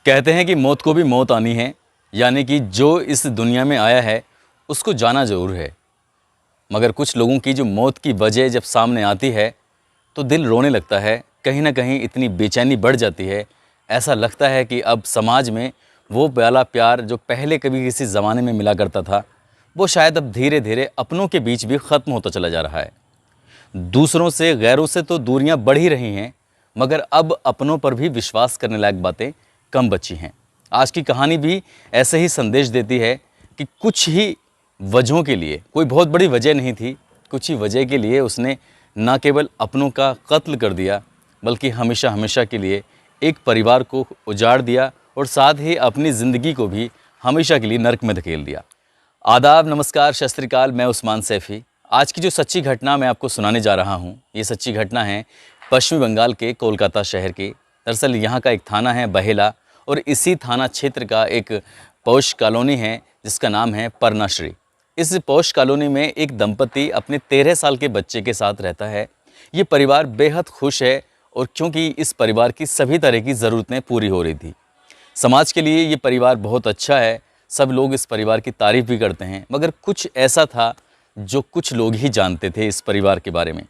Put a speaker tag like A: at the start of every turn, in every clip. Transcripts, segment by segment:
A: कहते हैं कि मौत को भी मौत आनी है, यानी कि जो इस दुनिया में आया है उसको जाना ज़रूर है। मगर कुछ लोगों की जो मौत की वजह जब सामने आती है तो दिल रोने लगता है, कहीं ना कहीं इतनी बेचैनी बढ़ जाती है। ऐसा लगता है कि अब समाज में वो वाला प्यार जो पहले कभी किसी ज़माने में मिला करता था, वो शायद अब धीरे धीरे अपनों के बीच भी ख़त्म होता चला जा रहा है। दूसरों से, गैरों से तो दूरियां बढ़ ही रही हैं, मगर अब अपनों पर भी विश्वास करने लायक बातें कम बची हैं। आज की कहानी भी ऐसे ही संदेश देती है कि कुछ ही वजहों के लिए, कोई बहुत बड़ी वजह नहीं थी, कुछ ही वजह के लिए उसने न केवल अपनों का कत्ल कर दिया, बल्कि हमेशा हमेशा के लिए एक परिवार को उजाड़ दिया और साथ ही अपनी ज़िंदगी को भी हमेशा के लिए नर्क में धकेल दिया। आदाब, नमस्कार, सत श्री अकाल। मैं उस्मान सैफ़ी। आज की जो सच्ची घटना मैं आपको सुनाने जा रहा हूँ, ये सच्ची घटना है पश्चिमी बंगाल के कोलकाता शहर की। दरअसल यहाँ का एक थाना है बहेला, और इसी थाना क्षेत्र का एक पौष कॉलोनी है जिसका नाम है परनाश्री। इस पौष कॉलोनी में एक दंपति अपने 13 साल के बच्चे के साथ रहता है। ये परिवार बेहद खुश है, और क्योंकि इस परिवार की सभी तरह की ज़रूरतें पूरी हो रही थी। समाज के लिए ये परिवार बहुत अच्छा है, सब लोग इस परिवार की तारीफ़ भी करते हैं। मगर कुछ ऐसा था जो कुछ लोग ही जानते थे इस परिवार के बारे में।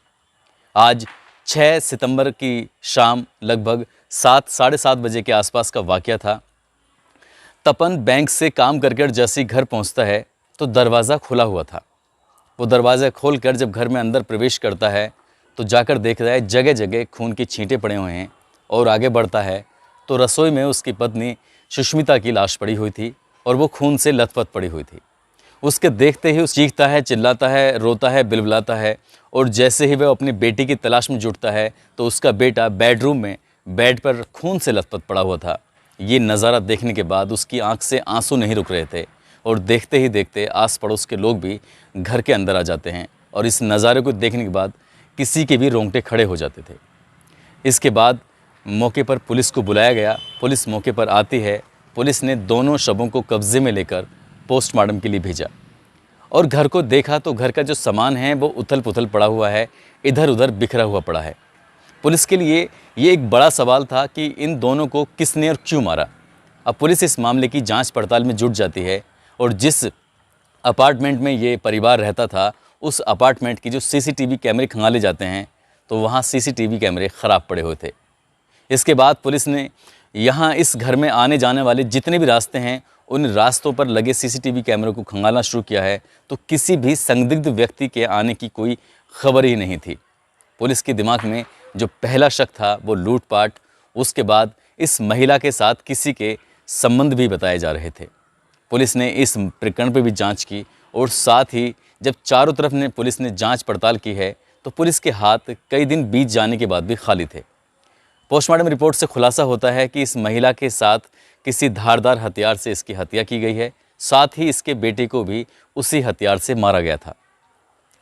A: आज 6 सितंबर की शाम लगभग 7 साढ़े 7 बजे के आसपास का वाक़या था। तपन बैंक से काम कर जैसे ही घर पहुंचता है तो दरवाज़ा खुला हुआ था। वो दरवाज़ा खोलकर जब घर में अंदर प्रवेश करता है तो जाकर देखता है जगह जगह खून की छींटे पड़े हुए हैं, और आगे बढ़ता है तो रसोई में उसकी पत्नी सुष्मिता की लाश पड़ी हुई थी, और वो खून से लथपथ पड़ी हुई थी। उसके देखते ही वो चीखता है, चिल्लाता है, रोता है, बिलबिलाता है, और जैसे ही वह अपनी बेटी की तलाश में जुटता है तो उसका बेटा बेडरूम में बेड पर खून से लथपथ पड़ा हुआ था। ये नज़ारा देखने के बाद उसकी आंख से आंसू नहीं रुक रहे थे, और देखते ही देखते आस पड़ोस के लोग भी घर के अंदर आ जाते हैं, और इस नज़ारे को देखने के बाद किसी के भी रोंगटे खड़े हो जाते थे। इसके बाद मौके पर पुलिस को बुलाया गया। पुलिस मौके पर आती है। पुलिस ने दोनों शवों को कब्जे में लेकर पोस्टमार्टम के लिए भेजा, और घर को देखा तो घर का जो सामान है वो उथल पुथल पड़ा हुआ है, इधर उधर बिखरा हुआ पड़ा है। पुलिस के लिए ये एक बड़ा सवाल था कि इन दोनों को किसने और क्यों मारा। अब पुलिस इस मामले की जांच पड़ताल में जुट जाती है, और जिस अपार्टमेंट में ये परिवार रहता था उस अपार्टमेंट की जो सीसीटीवी कैमरे खंगाले जाते हैं तो वहाँ सीसीटीवी कैमरे ख़राब पड़े हुए थे। इसके बाद पुलिस ने यहाँ इस घर में आने जाने वाले जितने भी रास्ते हैं उन रास्तों पर लगे सीसीटीवी कैमरों को खंगालना शुरू किया है, तो किसी भी संदिग्ध व्यक्ति के आने की कोई खबर ही नहीं थी। पुलिस के दिमाग में जो पहला शक था वो लूटपाट, उसके बाद इस महिला के साथ किसी के संबंध भी बताए जा रहे थे। पुलिस ने इस प्रकरण पर भी जांच की, और साथ ही जब चारों तरफ ने पुलिस ने जांच पड़ताल की है तो पुलिस के हाथ कई दिन बीत जाने के बाद भी खाली थे। पोस्टमार्टम रिपोर्ट से खुलासा होता है कि इस महिला के साथ किसी धारदार हथियार से इसकी हत्या की गई है, साथ ही इसके बेटे को भी उसी हथियार से मारा गया था।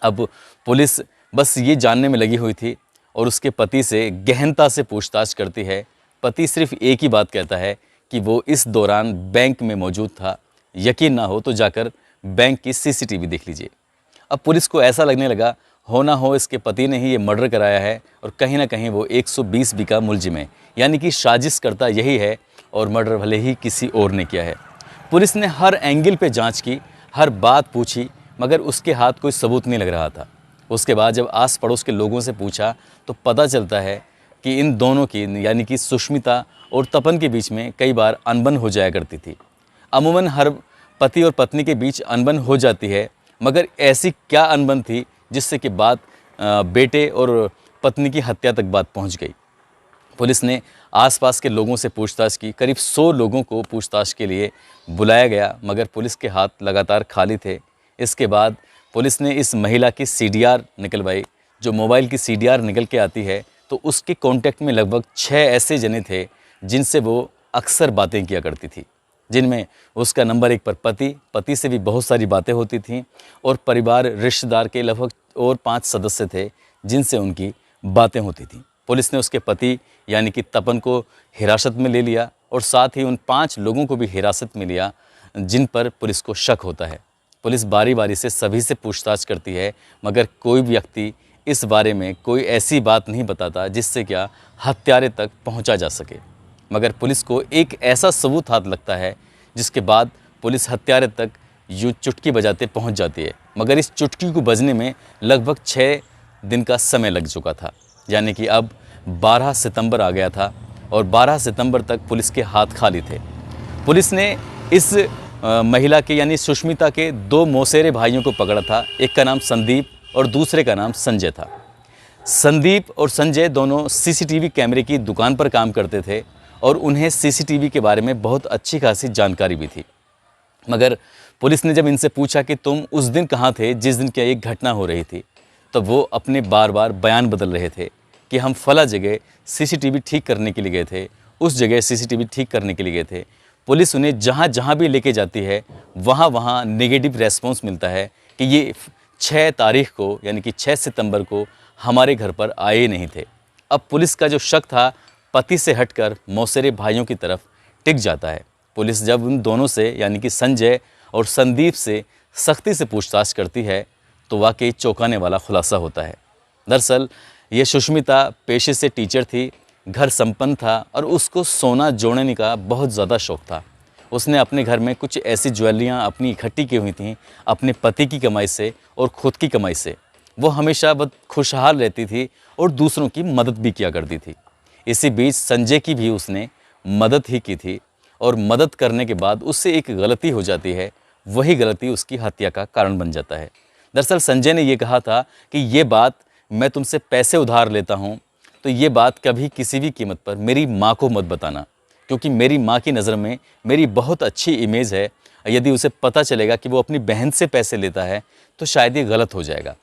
A: अब पुलिस बस ये जानने में लगी हुई थी, और उसके पति से गहनता से पूछताछ करती है। पति सिर्फ एक ही बात कहता है कि वो इस दौरान बैंक में मौजूद था। यकीन ना हो तो जाकर बैंक की सीसीटीवी देख लीजिए। अब पुलिस को ऐसा लगने लगा हो ना हो इसके पति ने ही ये मर्डर कराया है, और कहीं ना कहीं वो 120 का मुलजिम है, यानी कि साजिश करता यही है, और मर्डर भले ही किसी और ने किया है। पुलिस ने हर एंगल पे जांच की, हर बात पूछी, मगर उसके हाथ कोई सबूत नहीं लग रहा था। उसके बाद जब आस पड़ोस के लोगों से पूछा तो पता चलता है कि इन दोनों की, यानी कि सुष्मिता और तपन के बीच में कई बार अनबन हो जाया करती थी। अमूमन हर पति और पत्नी के बीच अनबन हो जाती है, मगर ऐसी क्या अनबन थी जिससे कि बात बेटे और पत्नी की हत्या तक बात पहुंच गई। पुलिस ने आसपास के लोगों से पूछताछ की। करीब 100 लोगों को पूछताछ के लिए बुलाया गया, मगर पुलिस के हाथ लगातार खाली थे। इसके बाद पुलिस ने इस महिला की सीडीआर निकलवाई। जो मोबाइल की सीडीआर निकल के आती है तो उसके कॉन्टैक्ट में लगभग 6 ऐसे जने थे जिनसे वो अक्सर बातें किया करती थी, जिनमें उसका नंबर 1 पर पति से भी बहुत सारी बातें होती थीं, और परिवार रिश्तेदार के लगभग और 5 सदस्य थे जिनसे उनकी बातें होती थीं। पुलिस ने उसके पति यानी कि तपन को हिरासत में ले लिया, और साथ ही उन 5 लोगों को भी हिरासत में लिया जिन पर पुलिस को शक होता है। पुलिस बारी बारी से सभी से पूछताछ करती है, मगर कोई व्यक्ति इस बारे में कोई ऐसी बात नहीं बताता जिससे क्या हत्यारे तक पहुंचा जा सके। मगर पुलिस को एक ऐसा सबूत हाथ लगता है जिसके बाद पुलिस हत्यारे तक यूँ चुटकी बजाते पहुंच जाती है। मगर इस चुटकी को बजने में लगभग 6 दिन का समय लग चुका था, यानी कि अब 12 सितंबर आ गया था और 12 सितंबर तक पुलिस के हाथ खाली थे। पुलिस ने इस महिला के यानी सुष्मिता के 2 मौसेरे भाइयों को पकड़ा था। एक का नाम संदीप और दूसरे का नाम संजय था। संदीप और संजय दोनों सीसीटीवी कैमरे की दुकान पर काम करते थे और उन्हें सीसीटीवी के बारे में बहुत अच्छी खासी जानकारी भी थी। मगर पुलिस ने जब इनसे पूछा कि तुम उस दिन कहाँ थे जिस दिन क्या एक घटना हो रही थी, तो वो अपने बार बार बयान बदल रहे थे कि हम फला जगह सीसीटीवी ठीक करने के लिए गए थे, उस जगह सीसीटीवी ठीक करने के लिए गए थे। पुलिस उन्हें जहाँ जहाँ भी लेके जाती है वहाँ वहाँ नेगेटिव रेस्पॉन्स मिलता है कि ये 6 तारीख को यानी कि 6 सितंबर को हमारे घर पर आए नहीं थे। अब पुलिस का जो शक था पति से हटकर मौसेरे भाइयों की तरफ टिक जाता है। पुलिस जब उन दोनों से यानी कि संजय और संदीप से सख्ती से पूछताछ करती है तो वाकई चौंकाने वाला खुलासा होता है। दरअसल ये सुष्मिता पेशे से टीचर थी, घर संपन्न था और उसको सोना जोड़ने का बहुत ज़्यादा शौक़ था। उसने अपने घर में कुछ ऐसी ज्वेलरियाँ अपनी इकट्ठी की हुई थीं अपने पति की कमाई से और ख़ुद की कमाई से। वो हमेशा बहुत खुशहाल रहती थी और दूसरों की मदद भी किया करती थी। इसी बीच संजय की भी उसने मदद ही की थी और मदद करने के बाद उससे एक गलती हो जाती है, वही गलती उसकी हत्या का कारण बन जाता है। दरअसल संजय ने ये कहा था कि ये बात मैं तुमसे पैसे उधार लेता हूँ तो ये बात कभी किसी भी कीमत पर मेरी माँ को मत बताना, क्योंकि मेरी माँ की नज़र में मेरी बहुत अच्छी इमेज है। यदि उसे पता चलेगा कि वो अपनी बहन से पैसे लेता है तो शायद ये गलत हो जाएगा।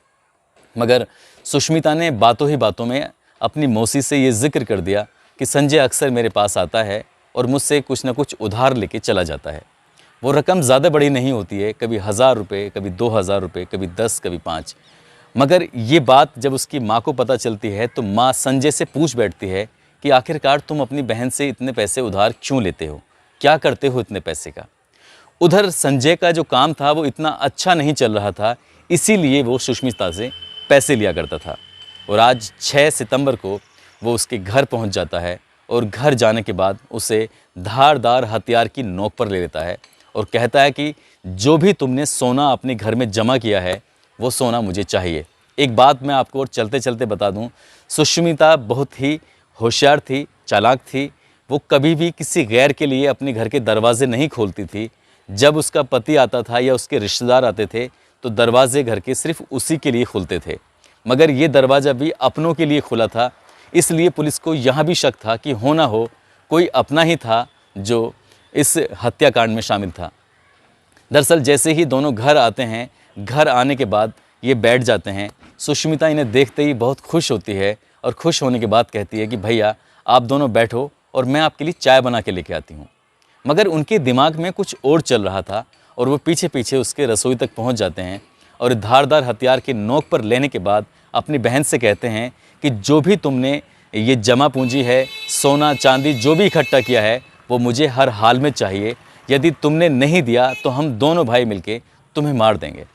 A: मगर सुष्मिता ने बातों ही बातों में अपनी मौसी से ये जिक्र कर दिया कि संजय अक्सर मेरे पास आता है और मुझसे कुछ ना कुछ उधार लेके चला जाता है। वो रकम ज़्यादा बड़ी नहीं होती है, कभी 1000 रुपये, कभी 2000 रुपये, कभी 10, कभी 5। मगर ये बात जब उसकी माँ को पता चलती है तो माँ संजय से पूछ बैठती है कि आखिरकार तुम अपनी बहन से इतने पैसे उधार क्यों लेते हो, क्या करते हो इतने पैसे का। उधर संजय का जो काम था वो इतना अच्छा नहीं चल रहा था, इसीलिए वो सुष्मिता से पैसे लिया करता था। और आज 6 सितंबर को वो उसके घर पहुंच जाता है और घर जाने के बाद उसे धारदार हथियार की नोक पर ले लेता है और कहता है कि जो भी तुमने सोना अपने घर में जमा किया है वो सोना मुझे चाहिए। एक बात मैं आपको और चलते चलते बता दूं, सुष्मिता बहुत ही होशियार थी, चालाक थी। वो कभी भी किसी गैर के लिए अपने घर के दरवाजे नहीं खोलती थी। जब उसका पति आता था या उसके रिश्तेदार आते थे तो दरवाजे घर के सिर्फ उसी के लिए खुलते थे, मगर ये दरवाज़ा भी अपनों के लिए खुला था। इसलिए पुलिस को यहाँ भी शक था कि हो ना हो कोई अपना ही था जो इस हत्याकांड में शामिल था। दरअसल जैसे ही दोनों घर आते हैं, घर आने के बाद ये बैठ जाते हैं। सुष्मिता इन्हें देखते ही बहुत खुश होती है और खुश होने के बाद कहती है कि भैया आप दोनों बैठो और मैं आपके लिए चाय बना के लेके आती हूँ। मगर उनके दिमाग में कुछ और चल रहा था और वो पीछे पीछे उसके रसोई तक पहुँच जाते हैं और धारदार हथियार के नोक पर लेने के बाद अपनी बहन से कहते हैं कि जो भी तुमने ये जमा पूंजी है, सोना चांदी जो भी इकट्ठा किया है वो मुझे हर हाल में चाहिए। यदि तुमने नहीं दिया तो हम दोनों भाई मिलके तुम्हें मार देंगे।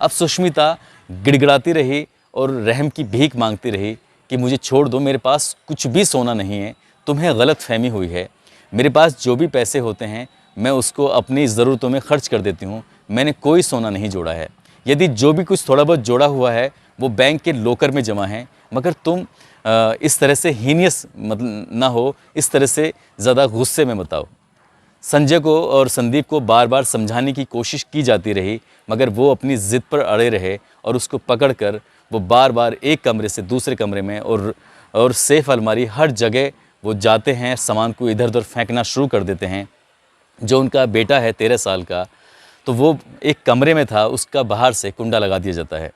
A: अब सुष्मिता गिड़गिड़ाती रही और रहम की भीख मांगती रही कि मुझे छोड़ दो, मेरे पास कुछ भी सोना नहीं है, तुम्हें गलत फहमी हुई है। मेरे पास जो भी पैसे होते हैं मैं उसको अपनी ज़रूरतों में खर्च कर देती हूँ, मैंने कोई सोना नहीं जोड़ा है। यदि जो भी कुछ थोड़ा बहुत जोड़ा हुआ है वो बैंक के लॉकर में जमा है। मगर तुम इस तरह से हीनियस मतलब ना हो, इस तरह से ज़्यादा गुस्से में मत आओ। संजय को और संदीप को बार बार समझाने की कोशिश की जाती रही, मगर वो अपनी ज़िद पर अड़े रहे और उसको पकड़कर वो बार बार एक कमरे से दूसरे कमरे में और सेफ अलमारी हर जगह वो जाते हैं, सामान को इधर उधर फेंकना शुरू कर देते हैं। जो उनका बेटा है 13 साल का, तो वो एक कमरे में था, उसका बाहर से कुंडा लगा दिया जाता है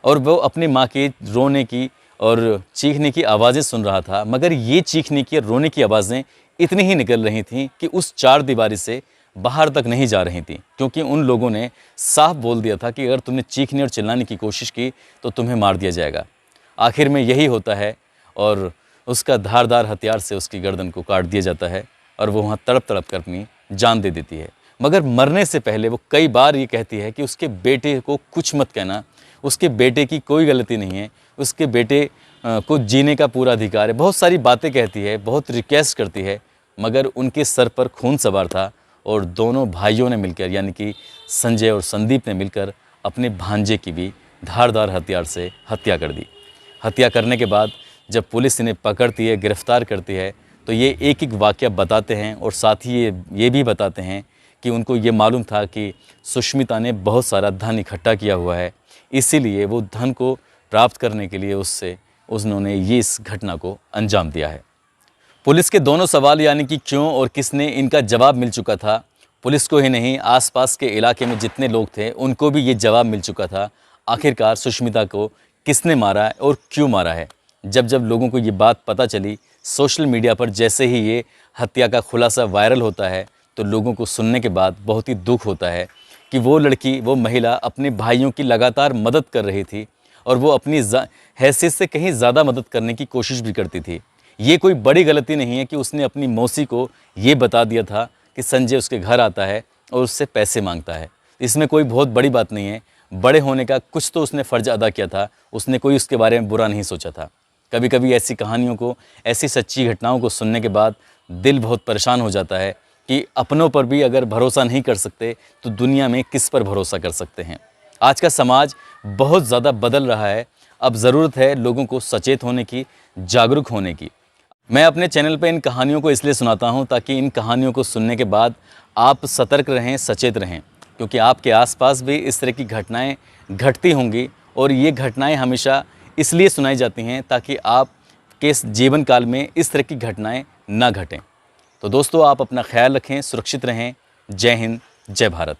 A: और वो अपनी माँ की रोने की और चीखने की आवाज़ें सुन रहा था। मगर ये चीखने की और रोने की आवाज़ें इतनी ही निकल रही थीं कि उस चार दीवारी से बाहर तक नहीं जा रही थीं, क्योंकि उन लोगों ने साफ बोल दिया था कि अगर तुमने चीखने और चिल्लाने की कोशिश की तो तुम्हें मार दिया जाएगा। आखिर में यही होता है और उसका धारदार हथियार से उसकी गर्दन को काट दिया जाता है और वो वहाँ तड़प तड़प कर अपनी जान दे देती है। मगर मरने से पहले वो कई बार ये कहती है कि उसके बेटे को कुछ मत कहना, उसके बेटे की कोई गलती नहीं है, उसके बेटे को जीने का पूरा अधिकार है। बहुत सारी बातें कहती है, बहुत रिक्वेस्ट करती है, मगर उनके सर पर खून सवार था और दोनों भाइयों ने मिलकर यानी कि संजय और संदीप ने मिलकर अपने भांजे की भी धारदार हथियार से हत्या कर दी। हत्या करने के बाद जब पुलिस इन्हें पकड़ती है, गिरफ़्तार करती है, तो ये एक एक वाक़या बताते हैं और साथ ही ये भी बताते हैं कि उनको ये मालूम था कि सुष्मिता ने बहुत सारा धन इकट्ठा किया हुआ है, इसीलिए वो धन को प्राप्त करने के लिए उन्होंने ये इस घटना को अंजाम दिया है। पुलिस के दोनों सवाल यानी कि क्यों और किसने, इनका जवाब मिल चुका था। पुलिस को ही नहीं, आसपास के इलाके में जितने लोग थे उनको भी ये जवाब मिल चुका था। आखिरकार सुष्मिता को किसने मारा है और क्यों मारा है। जब जब लोगों को ये बात पता चली, सोशल मीडिया पर जैसे ही ये हत्या का खुलासा वायरल होता है, तो लोगों को सुनने के बाद बहुत ही दुख होता है कि वो लड़की, वो महिला अपने भाइयों की लगातार मदद कर रही थी और वो अपनी हैसियत से कहीं ज़्यादा मदद करने की कोशिश भी करती थी। ये कोई बड़ी गलती नहीं है कि उसने अपनी मौसी को ये बता दिया था कि संजय उसके घर आता है और उससे पैसे मांगता है। इसमें कोई बहुत बड़ी बात नहीं है। बड़े होने का कुछ तो उसने फ़र्ज़ अदा किया था, उसने कोई उसके बारे में बुरा नहीं सोचा था। कभी कभी ऐसी कहानियों को, ऐसी सच्ची घटनाओं को सुनने के बाद दिल बहुत परेशान हो जाता है कि अपनों पर भी अगर भरोसा नहीं कर सकते तो दुनिया में किस पर भरोसा कर सकते हैं। आज का समाज बहुत ज़्यादा बदल रहा है। अब ज़रूरत है लोगों को सचेत होने की, जागरूक होने की। मैं अपने चैनल पे इन कहानियों को इसलिए सुनाता हूँ ताकि इन कहानियों को सुनने के बाद आप सतर्क रहें, सचेत रहें, क्योंकि आपके आसपास भी इस तरह की घटनाएं घटती होंगी और ये घटनाएं हमेशा इसलिए सुनाई जाती हैं ताकि आपके जीवन काल में इस तरह की घटनाएं ना घटें। तो दोस्तों, आप अपना ख्याल रखें, सुरक्षित रहें। जय हिंद, जय भारत।